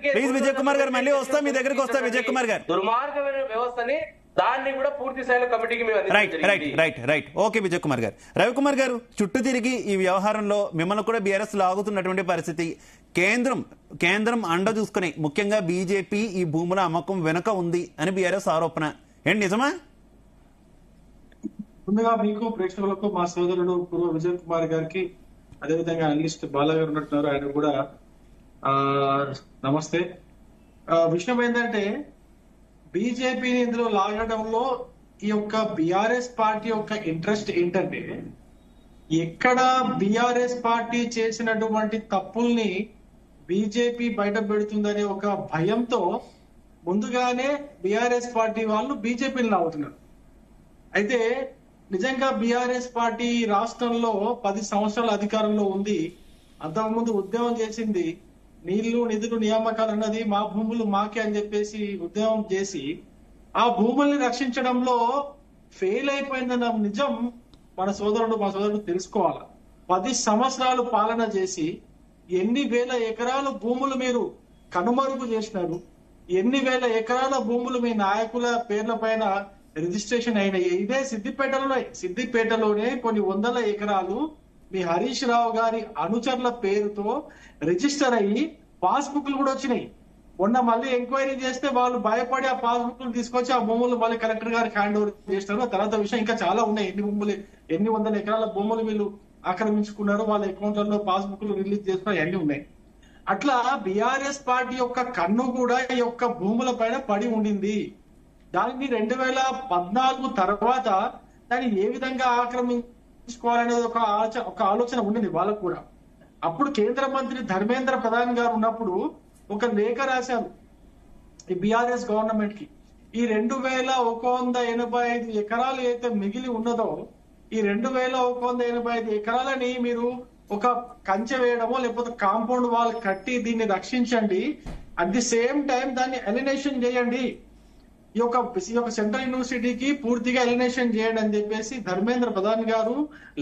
అందుకే ప్లీజ్ విజయ్ కుమార్ గారు మళ్ళీ వస్తా మీ దగ్గరికి వస్తా విజయ్ కుమార్ గారు. దుర్మార్గమైన వ్యవస్థని దాన్ని కూడా పూర్తి స్థాయిలో కమిటీకి రైట్ ఓకే విజయ్ కుమార్ గారు. రవికుమార్ గారు, చుట్టూ తిరిగి ఈ వ్యవహారంలో మిమ్మల్ని కూడా బీఆర్ఎస్ లాగుతున్నటువంటి పరిస్థితి, కేంద్రం అండ చూసుకుని ముఖ్యంగా బీజేపీ ఈ భూముల అమ్మకం వెనుక ఉంది అని బీఆర్ఎస్ ఆరోపణ, ఏంటి నిజమా? ముందుగా మీకు ప్రేక్షకులకు మా సోదరుడు పూర్వ విజయ్ కుమార్ గారికి, అదేవిధంగా అనలిస్ట్ బాలా గారు ఉన్నట్టున్నారు, ఆయన కూడా నమస్తే. విషయం ఏంటంటే బీజేపీని ఇందులో లాగడంలో ఈ యొక్క బీఆర్ఎస్ పార్టీ యొక్క ఇంట్రెస్ట్ ఏంటంటే, ఎక్కడ బీఆర్ఎస్ పార్టీ చేసినటువంటి తప్పుల్ని బీజేపీ బయట పెడుతుందనే ఒక భయంతో ముందుగానే బీఆర్ఎస్ పార్టీ వాళ్ళు బీజేపీని లాగుతున్నారు. అయితే నిజంగా బీఆర్ఎస్ పార్టీ రాష్ట్రంలో 10 సంవత్సరాల అధికారంలో ఉంది. అంతకుముందు ఉద్యమం చేసింది, నీళ్లు నిధులు నియామకాలు అన్నది మా భూములు మాకే అని చెప్పేసి ఉద్యమం చేసి ఆ భూముల్ని రక్షించడంలో ఫెయిల్ అయిపోయిందన్న నిజం మా సోదరుడు తెలుసుకోవాలి. 10 సంవత్సరాలు పాలన చేసి ఎన్ని వేల ఎకరాల భూములు మీరు కనుమరుగు చేసినారు, ఎన్ని వేల ఎకరాల భూములు మీ నాయకుల పేర్ల పైన రిజిస్ట్రేషన్ అయినాయి. ఇదే సిద్దిపేటలోనే కొన్ని వందల ఎకరాలు మీ హరీష్ రావు గారి అనుచరుల పేరుతో రిజిస్టర్ అయ్యి పాస్బుక్లు కూడా వచ్చినాయి. మొన్న మళ్ళీ ఎంక్వైరీ చేస్తే వాళ్ళు భయపడి ఆ పాస్బుక్లు తీసుకొచ్చి ఆ భూములు మళ్ళీ కలెక్టర్ గారికి హ్యాండ్ ఓవర్ చేస్తారు. ఆ తర్వాత విషయం ఇంకా చాలా ఉన్నాయి. ఎన్ని వందల ఎకరాల భూములు వీళ్ళు ఆక్రమించుకున్నారు, వాళ్ళ అకౌంట్లలో పాస్బుక్లు రిలీజ్ చేస్తున్నారు, అన్ని ఉన్నాయి. అట్లా బీఆర్ఎస్ పార్టీ యొక్క కన్ను కూడా ఈ యొక్క భూముల పైన పడి ఉండింది. దానిని 2014 తర్వాత దాన్ని ఏ విధంగా ఆక్రమించుకోవాలనేది ఒక ఆలోచన ఉండింది వాళ్ళకు కూడా. అప్పుడు కేంద్ర మంత్రి ధర్మేంద్ర ప్రధాన్ గారు ఉన్నప్పుడు ఒక లేఖ రాశారు ఈ బీఆర్ఎస్ గవర్నమెంట్ కి. ఈ 2185 ఎకరాలు అయితే మిగిలి ఉన్నదో ఈ 2185 ఎకరాలని మీరు ఒక కంచె వేయడమో లేకపోతే కాంపౌండ్ వాల్ కట్టి దీన్ని రక్షించండి, అట్ ది సేమ్ టైం దాన్ని ఎలినేషన్ చేయండి, ఈ యొక్క సెంట్రల్ యూనివర్సిటీకి పూర్తిగా ఎలినేషన్ చేయండి అని చెప్పేసి ధర్మేంద్ర ప్రధాన్ గారు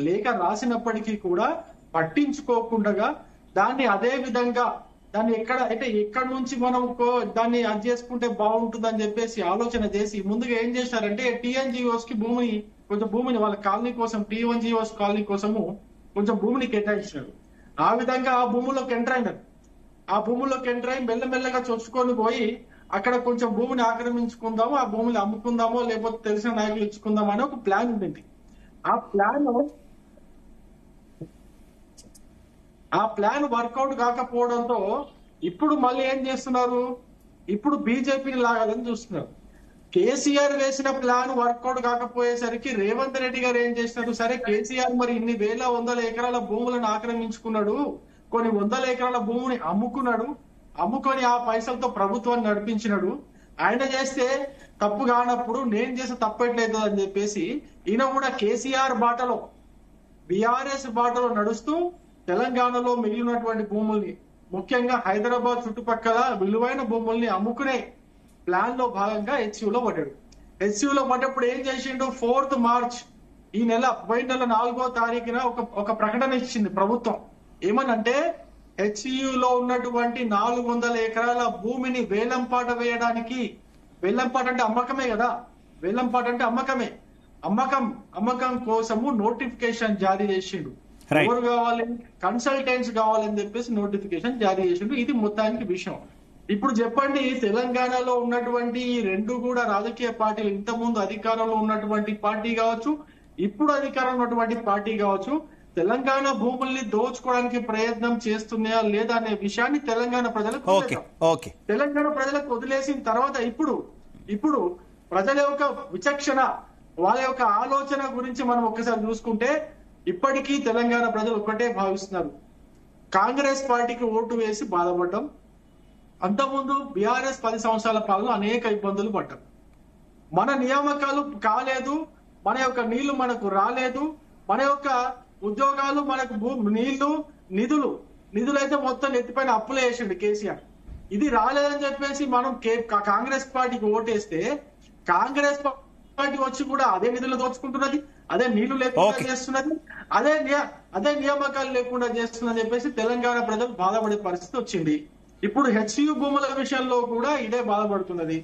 లేఖ రాసినప్పటికీ కూడా పట్టించుకోకుండా దాన్ని అదే విధంగా దాన్ని ఎక్కడ నుంచి మనం దాన్ని అది చేసుకుంటే బాగుంటుందని చెప్పేసి ఆలోచన చేసి ముందుగా ఏం చేశారంటే టీఎన్జిఓస్ కి కొంచెం భూమిని వాళ్ళ కాలనీ కోసం టీఎన్జిఓస్ కాలనీ కోసము కొంచెం భూమిని కేటాయించినారు. ఆ విధంగా ఆ భూముల్లోకి ఎంటర్ అయినారు. ఆ భూముల్లోకి ఎంటర్ అయి మెల్లమెల్లగా చొచ్చుకొని పోయి అక్కడ కొంచెం భూమిని ఆక్రమించుకుందాము, ఆ భూమిని అమ్ముకుందామో లేకపోతే తెలిసిన నాయకులు ఇచ్చుకుందామో అని ఒక ప్లాన్ ఉండింది. ఆ ప్లాన్ వర్కౌట్ కాకపోవడంతో ఇప్పుడు మళ్ళీ ఏం చేస్తున్నారు, ఇప్పుడు బీజేపీని లాగాలని చూస్తున్నారు. కేసీఆర్ వేసిన ప్లాన్ వర్కౌట్ కాకపోయేసరికి రేవంత్ రెడ్డి గారు ఏం చేస్తున్నారు, సరే కేసీఆర్ మరి ఇన్ని వేల వందల ఎకరాల భూములను ఆక్రమించుకున్నాడు, కొన్ని వందల ఎకరాల భూమిని అమ్ముకొని ఆ పైసలతో ప్రభుత్వాన్ని నడిపించినాడు, ఆయన చేస్తే తప్పు కానప్పుడు నేను చేస్తే తప్పట్లేదు అని చెప్పేసి ఈయన కూడా కేసీఆర్ బాటలో బీఆర్ఎస్ బాటలో నడుస్తూ తెలంగాణలో మిగిలినటువంటి భూముల్ని ముఖ్యంగా హైదరాబాద్ చుట్టుపక్కల విలువైన భూముల్ని అమ్ముకునే ప్లాన్ లో భాగంగా హెచ్యూలో పడ్డాడు. హెచ్యూలో పడ్డప్పుడు ఏం చేసిండు, 4th మార్చ్ ఈ నెల పోయిన నెల 4వ తారీఖున ఒక ప్రకటన ఇచ్చింది ప్రభుత్వం. ఏమనంటే హెచ్యూలో ఉన్నటువంటి 400 ఎకరాల భూమిని వేలంపాట వేయడానికి, వేలంపాట అంటే అమ్మకమే కదా, వేలంపాట అంటే అమ్మకం కోసము నోటిఫికేషన్ జారీ చేసిండు. ఎవరు కావాలి, కన్సల్టెంట్స్ కావాలని చెప్పేసి నోటిఫికేషన్ జారీ చేసిండు. ఇది మొత్తానికి విషయం. ఇప్పుడు చెప్పండి, తెలంగాణలో ఉన్నటువంటి ఈ రెండు కూడా రాజకీయ పార్టీలు, ఇంతకుముందు అధికారంలో ఉన్నటువంటి పార్టీ కావచ్చు, ఇప్పుడు అధికారంలో ఉన్నటువంటి పార్టీ కావచ్చు, తెలంగాణ భూముల్ని దోచుకోవడానికి ప్రయత్నం చేస్తున్నాయా లేదా అనే విషయాన్ని తెలంగాణ ప్రజలకు వదిలేసిన తర్వాత ఇప్పుడు ప్రజల యొక్క విచక్షణ, వాళ్ళ యొక్క ఆలోచన గురించి మనం ఒక్కసారి చూసుకుంటే ఇప్పటికీ తెలంగాణ ప్రజలు ఒక్కటే భావిస్తున్నారు, కాంగ్రెస్ పార్టీకి ఓటు వేసి బాధపడ్డాం, అంతకుముందు బీఆర్ఎస్ 10 సంవత్సరాల పాలన అనేక ఇబ్బందులు పడ్డాం, మన నియామకాలు కాలేదు, మన యొక్క నీళ్లు మనకు రాలేదు, మన యొక్క ఉద్యోగాలు మనకు నిధులైతే మొత్తం ఎత్తిపైన అప్పులు వేసిండు కేసీఆర్, ఇది రాలేదని చెప్పేసి మనం కాంగ్రెస్ పార్టీకి ఓటేస్తే కాంగ్రెస్ పార్టీ వచ్చి కూడా అదే నిధులు దోచుకుంటున్నది, అదే నీళ్లు లేకుండా చేస్తున్నది, అదే నియామకాలు లేకుండా చేస్తున్నది చెప్పేసి తెలంగాణ ప్రజలు బాధపడే పరిస్థితి వచ్చింది. ఇప్పుడు హెచ్యు భూముల విషయంలో కూడా ఇదే బాధపడుతున్నది.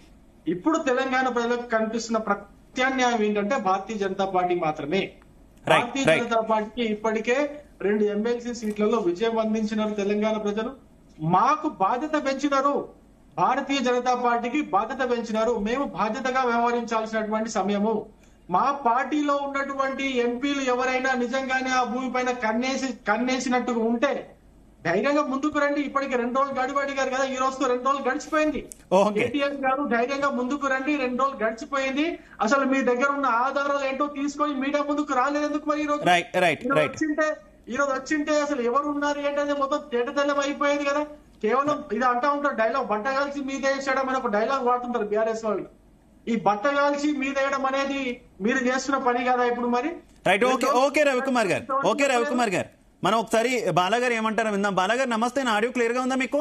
ఇప్పుడు తెలంగాణ ప్రజలకు కనిపిస్తున్న ప్రత్యామ్నాయం ఏంటంటే భారతీయ జనతా పార్టీ మాత్రమే. భారతీయ జనతా పార్టీకి ఇప్పటికే 2 ఎమ్మెల్సీ సీట్లలో విజయం అందించినారు తెలంగాణ ప్రజలు. మాకు బాధ్యత పెంచినారు, భారతీయ జనతా పార్టీకి బాధ్యత పెంచినారు. మేము బాధ్యతగా వ్యవహరించాల్సినటువంటి సమయము. మా పార్టీలో ఉన్నటువంటి ఎంపీలు ఎవరైనా నిజంగానే ఆ భూమి పైన కన్నేసినట్టుగా ఉంటే ధైర్యంగా ముందుకు రండి. ఇప్పటికి 2 రోజులు గడిపడిగారు కదా, ఈ రోజుతో 2 రోజులు గడిచిపోయింది. కేటీఆర్ గారు ధైర్యంగా ముందుకు రండి, 2 రోజులు గడిచిపోయింది. అసలు మీ దగ్గర ఉన్న ఆధారాలు ఏంటో తీసుకొని మీడియా ముందుకు రాలేదెందుకు మరి? ఈ రోజు వచ్చింటే అసలు ఎవరు ఉన్నారు ఏంటనేది మొత్తం తేటతెల్లం అయిపోయేది కదా. కేవలం ఇది అంటా ఉంటారు డైలాగ్, బట్ట కాల్చి మీదేయడం అని ఒక డైలాగ్ వాడుతుంటారు బీఆర్ఎస్ వాళ్ళు. ఈ బట్ట కాల్చి మీదేయడం అనేది మీరు చేస్తున్న పని కదా ఇప్పుడు మరి. రైట్. ఓకే రవికుమార్ గారు, మనం ఒకసారి బాలాగారు ఏమంటారో విందాం. బాలాగారు నమస్తే, నా ఆడియో క్లియర్ గా ఉందా మీకు?